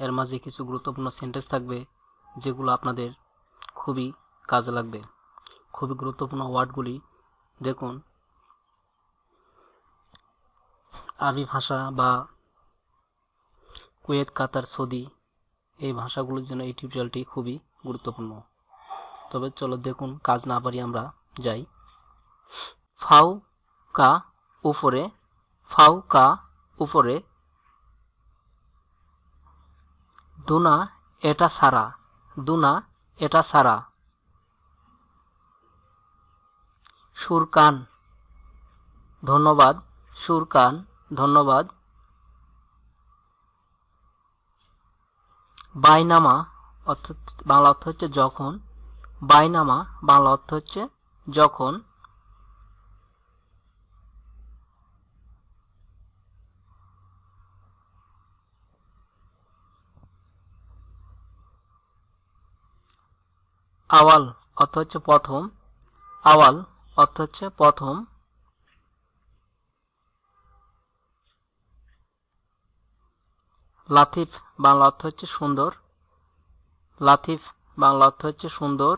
এর মাঝে কিছু গুরুত্বপূর্ণ সেন্টেন্স থাকবে যেগুলো আপনাদের খুবই কাজে লাগবে। খুবই গুরুত্বপূর্ণ ওয়ার্ডগুলি দেখুন। আরবি ভাষা বা কুয়েত, কাতার, সৌদি এই ভাষাগুলোর জন্য এই টিউটোরিয়ালটি খুবই গুরুত্বপূর্ণ। তবে চলো দেখুন, কাজ না পারি আমরা যাই। ফাউ কা উপরে, ফাউ কা উপরে, দুনা এটা সারা, দুনা এটা সারা, সুরকান ধন্যবাদ, সুরকান ধন্যবাদ, বাইনামা অর্থাৎ বাংলা অর্থ হচ্ছে যখন, বাইনামা বাংলা অর্থ হচ্ছে যখন, আওয়াল অর্থ হচ্ছে প্রথম, আওয়াল অর্থ হচ্ছে প্রথম, লাতিফ বাংলা অর্থ হচ্ছে সুন্দর, লাতিফ বাংলা অর্থ হচ্ছে সুন্দর,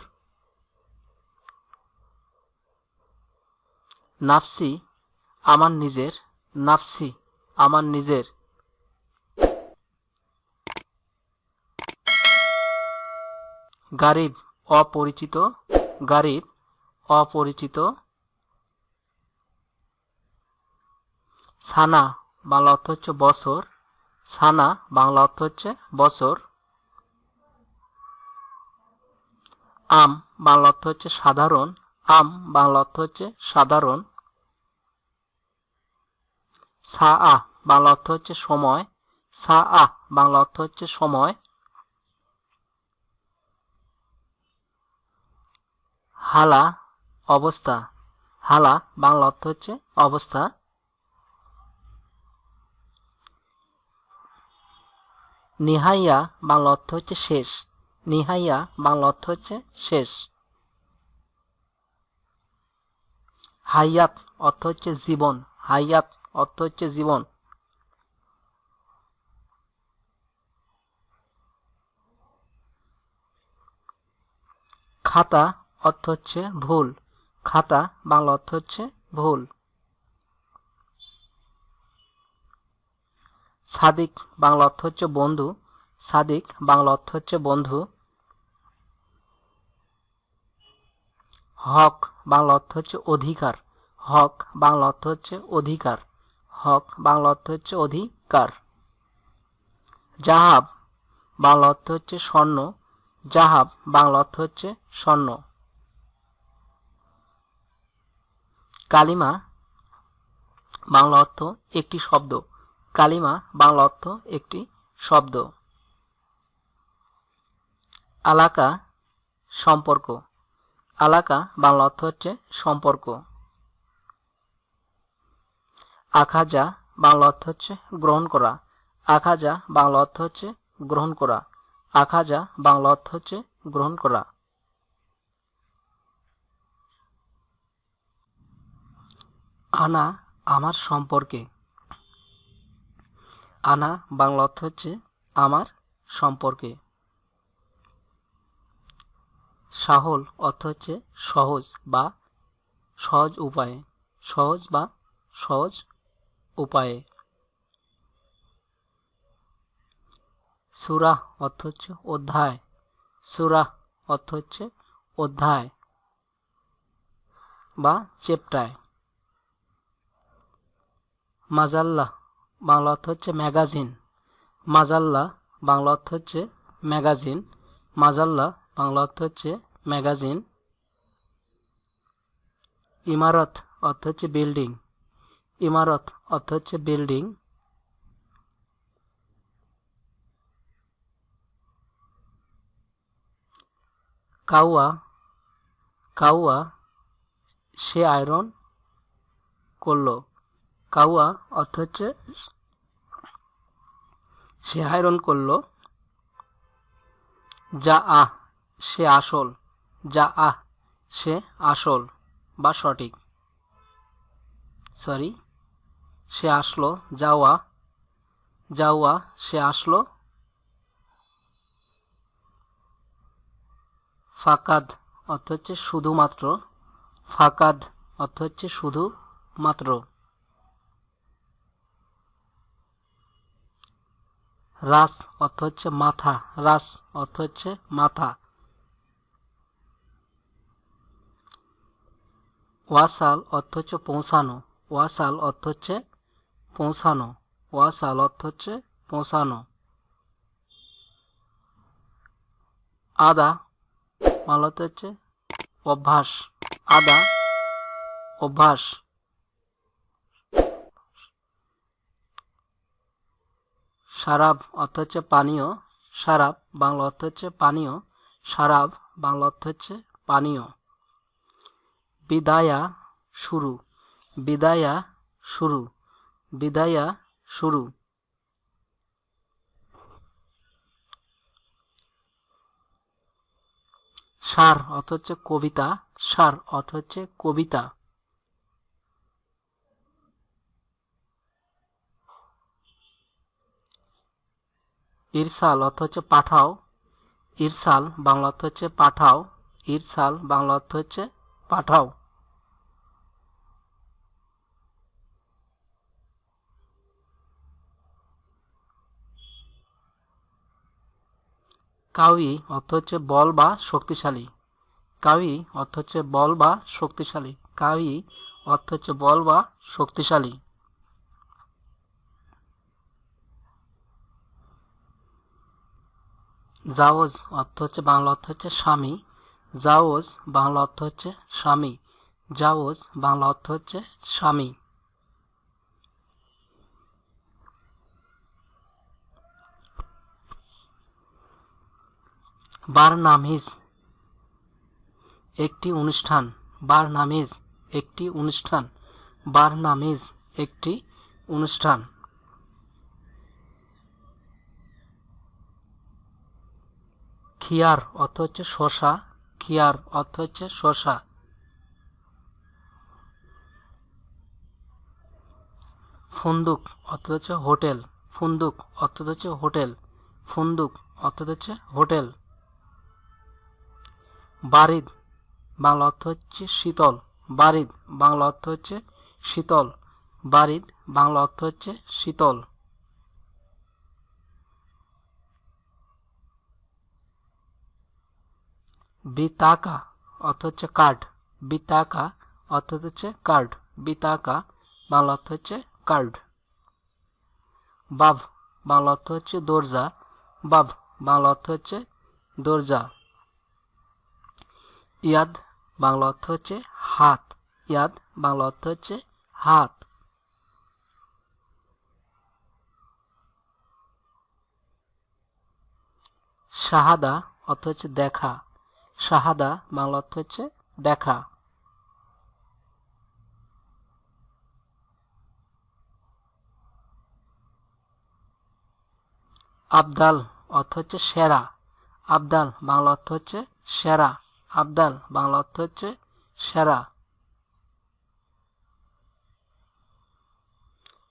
নাফসি আমার নিজের, নাফসি আমার নিজের, গারিব অপরিচিত, গারিব অপরিচিত, সানা বাংলা অর্থ হচ্ছে বছর, সানা বাংলা অর্থ হচ্ছে বছর, আম বাংলা অর্থ হচ্ছে সাধারণ, আম বাংলা অর্থ হচ্ছে সাধারণ, সা আ বাংলা অর্থ হচ্ছে সময়, সা আ বাংলা অর্থ হচ্ছে সময়, হালা অবস্থা, হালা বাংলা অর্থ হচ্ছে অবস্থা, নিহাইয়া বাংলা অর্থ হচ্ছে শেষ, নিহাইয়া বাংলা অর্থ হচ্ছে শেষ, হাইয়াত অর্থ হচ্ছে জীবন, হাইয়াত অর্থ হচ্ছে জীবন, খাতা অর্থ হচ্ছে ভুল, খাতা বাংলা অর্থ হচ্ছে ভুল, সাদিক বাংলা অর্থ হচ্ছে বন্ধু, সাদিক বাংলা অর্থ হচ্ছে বন্ধু, হক বাংলা অর্থ হচ্ছে অধিকার, হক বাংলা অর্থ হচ্ছে অধিকার, হক বাংলা অর্থ হচ্ছে অধিকার, জাহাব বাংলা অর্থ হচ্ছে স্বর্ণ, জাহাব বাংলা অর্থ হচ্ছে স্বর্ণ, কালিমা বাংলা অর্থ একটি শব্দ, কালিমা বাংলা অর্থ একটি শব্দ, আলাকা সম্পর্ক, আলাকা বাংলা অর্থ হচ্ছে সম্পর্ক, আখাজা বাংলা অর্থ হচ্ছে গ্রহণ করা, আখাজা বাংলা অর্থ হচ্ছে গ্রহণ করা, আখাজা বাংলা অর্থ হচ্ছে গ্রহণ করা, আনা আমার সম্পর্কে, আনা বাংলা অর্থ হচ্ছে আমার সম্পর্কে, সাহল অর্থ হচ্ছে সহজ বা সহজ উপায়ে, সহজ বা সহজ উপায়ে, সূরা অর্থ হচ্ছে অধ্যায়, সূরা অর্থ হচ্ছে অধ্যায় বা চ্যাপ্টার, মাজাল্লা বাংলা অর্থ হচ্ছে ম্যাগাজিন, মাজাল্লা বাংলা অর্থ হচ্ছে ম্যাগাজিন, মাজাল্লা বাংলা অর্থ হচ্ছে ম্যাগাজিন, ইমারত অর্থ হচ্ছে বিল্ডিং, ইমারত অর্থ হচ্ছে বিল্ডিং, কাউয়া, কাউয়া সে আয়রন করলো, কাউয়া অর্থ হচ্ছে সে আয়রন করলো, যা আহ সে আসল, যা আহ সে আসল বা সঠিক, সরি সে আসলো, যাওয়া, যাওয়া সে আসলো, ফাকাদ অর্থ হচ্ছে শুধুমাত্র, ফাকাদ অর্থ হচ্ছে শুধুমাত্র। রাস অর্থ হচ্ছে মাথা, রাস অর্থ হচ্ছে মাথা। ওয়াসাল অর্থ হচ্ছে পৌঁছানো, ওয়াসাল অর্থ হচ্ছে পৌঁছানো, ওয়াসাল অর্থ হচ্ছে পৌঁছানো। আদা মালত হচ্ছে অভ্যাস, আদা অভ্যাস। শারাব অর্থ হচ্ছে পানীয়, শারাব বাংলা অর্থ হচ্ছে পানীয়, শারাব বাংলা অর্থ হচ্ছে পানীয়। বিদায়া শুরু, বিদায়া শুরু, বিদায়া শুরু। সার অর্থ হচ্ছে কবিতা, সার অর্থ হচ্ছে কবিতা। ইরসাল অর্থ হচ্ছে পাঠাও, ইরসাল বাংলা অর্থ হচ্ছে পাঠাও, ইরসাল বাংলা অর্থ হচ্ছে পাঠাও। কাউই অর্থ হচ্ছে বল বা শক্তিশালী, কাউই অর্থ হচ্ছে বল বা শক্তিশালী, কাউই অর্থ হচ্ছে বল বা শক্তিশালী। জাওজ অর্থ হচ্ছে বাংলা অর্থ হচ্ছে স্বামী, জাওজ বাংলা অর্থ হচ্ছে স্বামী, জাওজ বাংলা অর্থ হচ্ছে স্বামী। বারনামিজ একটি অনুষ্ঠান, বারনামিজ একটি অনুষ্ঠান, বারনামিজ একটি অনুষ্ঠান। খিয়ার অর্থ হচ্ছে শসা, খিয়ার অর্থ হচ্ছে শসা। ফুন্দুক অর্থ হচ্ছে হোটেল, ফুন্দুক অর্থ হচ্ছে হোটেল, ফুন্দুক অর্থ হচ্ছে হোটেল। বারিদ বাংলা অর্থ হচ্ছে শীতল, বারিদ বাংলা অর্থ হচ্ছে শীতল, বারিদ বাংলা অর্থ হচ্ছে শীতল। বিতাকা অর্থ হচ্ছে কার্ড, বিতাকা অর্থ হচ্ছে কার্ড, বিতাকা বাংলা অর্থ হচ্ছে কার্ড। বাব বাংলা অর্থ হচ্ছে দরজা, বাব বাংলা অর্থ হচ্ছে দরজা। ইয়াদ বাংলা অর্থ হচ্ছে হাত, ইয়াদ বাংলা অর্থ হচ্ছে হাত। শাহাদা অর্থ হচ্ছে দেখা, শাহাদা বাংলা অর্থ হচ্ছে দেখা। আবদাল অর্থ হচ্ছে সেরা, আবদাল বাংলা অর্থ হচ্ছে সেরা, আবদাল বাংলা অর্থ হচ্ছে সেরা।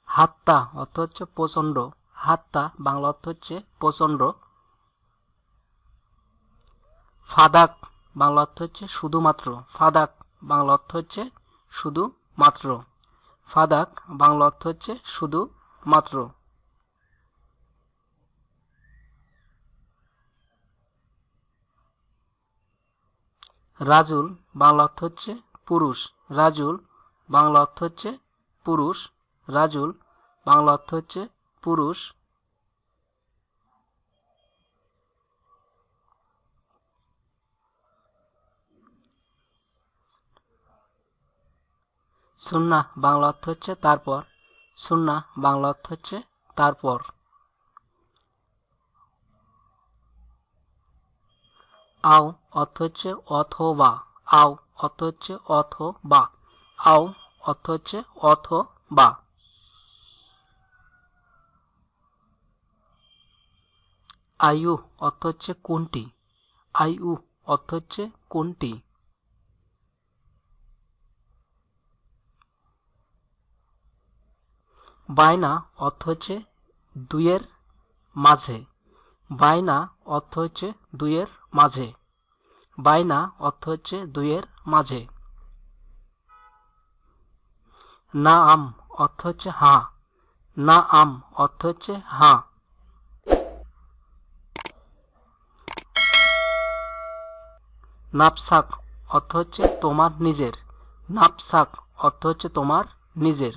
হাত্তা অর্থ হচ্ছে প্রচন্ড, হাত্তা বাংলা অর্থ হচ্ছে প্রচন্ড। ফাদাক বাংলা অর্থ হচ্ছে শুধুমাত্র, ফাদাক বাংলা অর্থ হচ্ছে শুধুমাত্র, ফাদাক বাংলা অর্থ হচ্ছে শুধুমাত্র। রাজুল বাংলা অর্থ হচ্ছে পুরুষ, রাজুল বাংলা অর্থ হচ্ছে পুরুষ, রাজুল বাংলা অর্থ হচ্ছে পুরুষ। সুন্নাহ বাংলা অর্থ হচ্ছে তারপর, সুন্নাহ বাংলা অর্থ হচ্ছে তারপর। আও অর্থ হচ্ছে অথবা, আও অর্থ হচ্ছে অথবা, আও অর্থ হচ্ছে অথবা। আয়ু অর্থ হচ্ছে কোনটি, আয়ু অর্থ হচ্ছে কোনটি। বায়না অর্থ হচ্ছে দুইয়ের মাঝে, বায়না অর্থ হচ্ছে দুইয়ের মাঝে, বাইনা অর্থ হচ্ছে দুইয়ের মাঝে। না আম অর্থ হচ্ছে হাঁ। না আম অর্থ হচ্ছে হাঁ। নাপসাক অর্থ হচ্ছে তোমার নিজের। নাপসাক অর্থ হচ্ছে তোমার নিজের।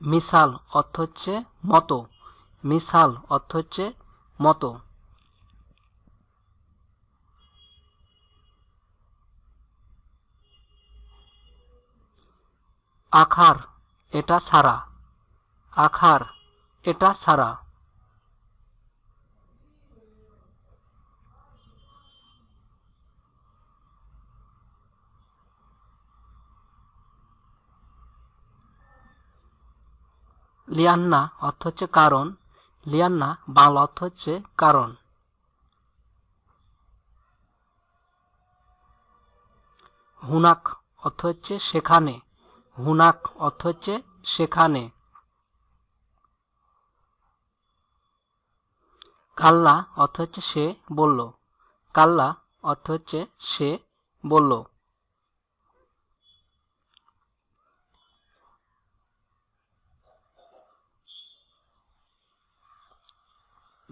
মিসাল অর্থ হচ্ছে মতো। মিসাল অর্থ হচ্ছে মতো। আখার এটা সারা। আখার এটা সারা। লিয়ান্না অর্থ হচ্ছে কারণ। লিয়ান্না বাংলা অর্থ হচ্ছে কারণ। হুনাক অর্থ হচ্ছে সেখানে। হুনাক অর্থ হচ্ছে সেখানে। কাল্লা অর্থ হচ্ছে সে বলল। কাল্লা অর্থ হচ্ছে সে বলল।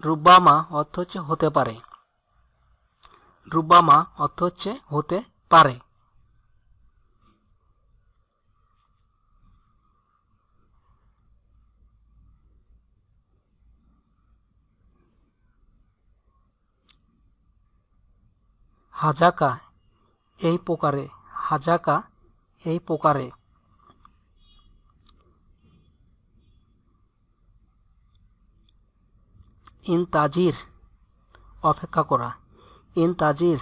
রুব্বামা অর্থ হচ্ছে হতে পারে। রুব্বামা অর্থ হচ্ছে হতে পারে। হাজাকা এই প্রকারে। হাজাকা এই প্রকারে। ইনতাজির অপেক্ষা করা। ইনতাজির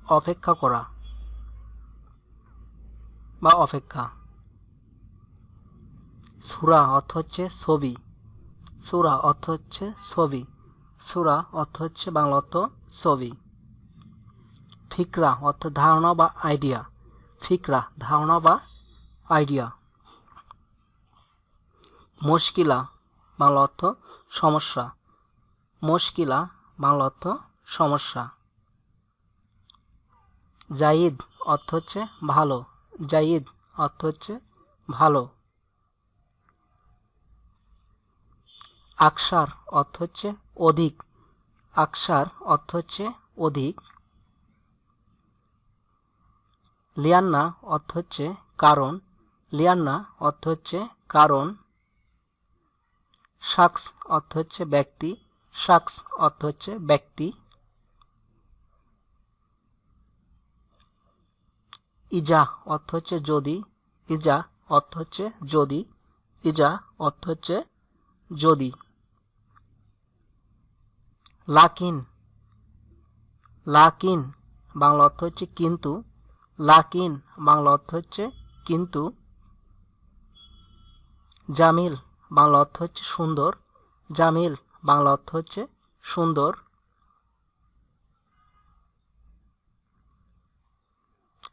অপেক্ষা করা বা অপেক্ষা। সূরা অর্থ হচ্ছে ছবি। সূরা অর্থ হচ্ছে ছবি। সূরা অর্থ হচ্ছে বাংলা অর্থ ছবি। ফিকরা অর্থ ধারণা বা আইডিয়া। ফিকরা ধারণা বা আইডিয়া। মুশকিলা বাংলা অর্থ সমস্যা। মুশকিলা বাংলা অর্থ সমস্যা। জাইদ অর্থ হচ্ছে ভালো। জাইদ অর্থ হচ্ছে ভালো। আকসার অর্থ হচ্ছে অধিক। আকসার অর্থ হচ্ছে অধিক। লিয়ান্না অর্থ হচ্ছে কারণ। লিয়ান্না অর্থ হচ্ছে কারণ। শাখস অর্থ হচ্ছে ব্যক্তি। শাখস অর্থ হচ্ছে ব্যক্তি। ইজা অর্থ হচ্ছে যদি। ইজা অর্থ হচ্ছে যদি। ইজা অর্থ হচ্ছে যদি। লাকিন। লাকিন বাংলা অর্থ হচ্ছে কিন্তু। লাকিন বাংলা অর্থ হচ্ছে কিন্তু। জামিল বাংলা অর্থ হচ্ছে সুন্দর। জামিল বাংলা অর্থ হচ্ছে সুন্দর।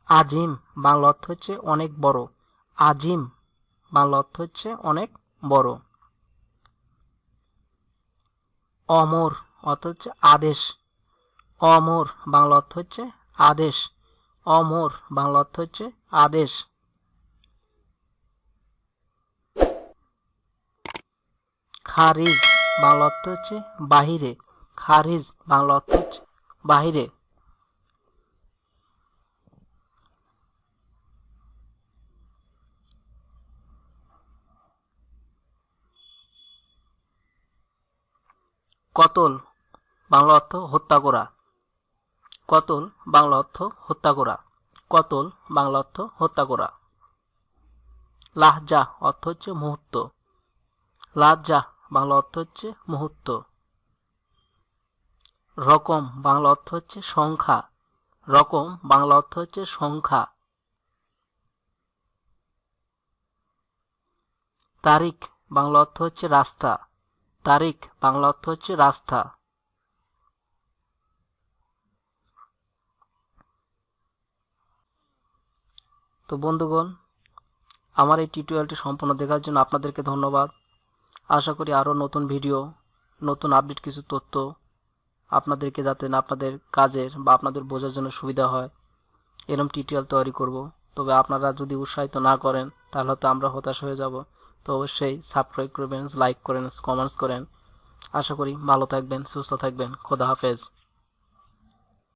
আজিম বাংলা অর্থ হচ্ছে অনেক বড়। আজিম বাংলা অর্থ হচ্ছে অনেক বড়। অমর অর্থ হচ্ছে আদেশ। অমর বাংলা অর্থ হচ্ছে আদেশ। অমর বাংলা অর্থ হচ্ছে আদেশ। খারিজ বাংলা অর্থ হচ্ছে বাহিরে। খারিজ বাংলা অর্থ হচ্ছে বাহিরে। কতল বাংলা অর্থ হত্যা করা। কতল বাংলা অর্থ হত্যা করা। কতল বাংলা অর্থ হত্যা করা। লাহজা অর্থ হচ্ছে মুহূর্ত। লাহজা বাংলা অর্থ হচ্ছে মুহূর্ত। রকম বাংলা অর্থ হচ্ছে সংখ্যা। রকম বাংলা অর্থ হচ্ছে সংখ্যা। তারিখ বাংলা অর্থ হচ্ছে রাস্তা। তারিখ বাংলা অর্থ হচ্ছে রাস্তা। তো বন্ধুগণ, আমার এই টিউটোরিয়ালটি সম্পূর্ণ দেখার জন্য আপনাদেরকে ধন্যবাদ। আশা করি আরও নতুন ভিডিও, নতুন আপডেট কিছু তথ্য আপনাদেরকে যাতে আপনাদের কাজের বা আপনাদের বোঝার জন্য সুবিধা হয় এরকম টিউটোরিয়াল তৈরি করব। তবে আপনারা যদি উৎসাহিত না করেন তাহলে হয়তো আমরা হতাশ হয়ে যাব। তো অবশ্যই সাবস্ক্রাইব করবেন, লাইক করেন, কমেন্টস করেন। আশা করি ভালো থাকবেন, সুস্থ থাকবেন। খোদা হাফেজ।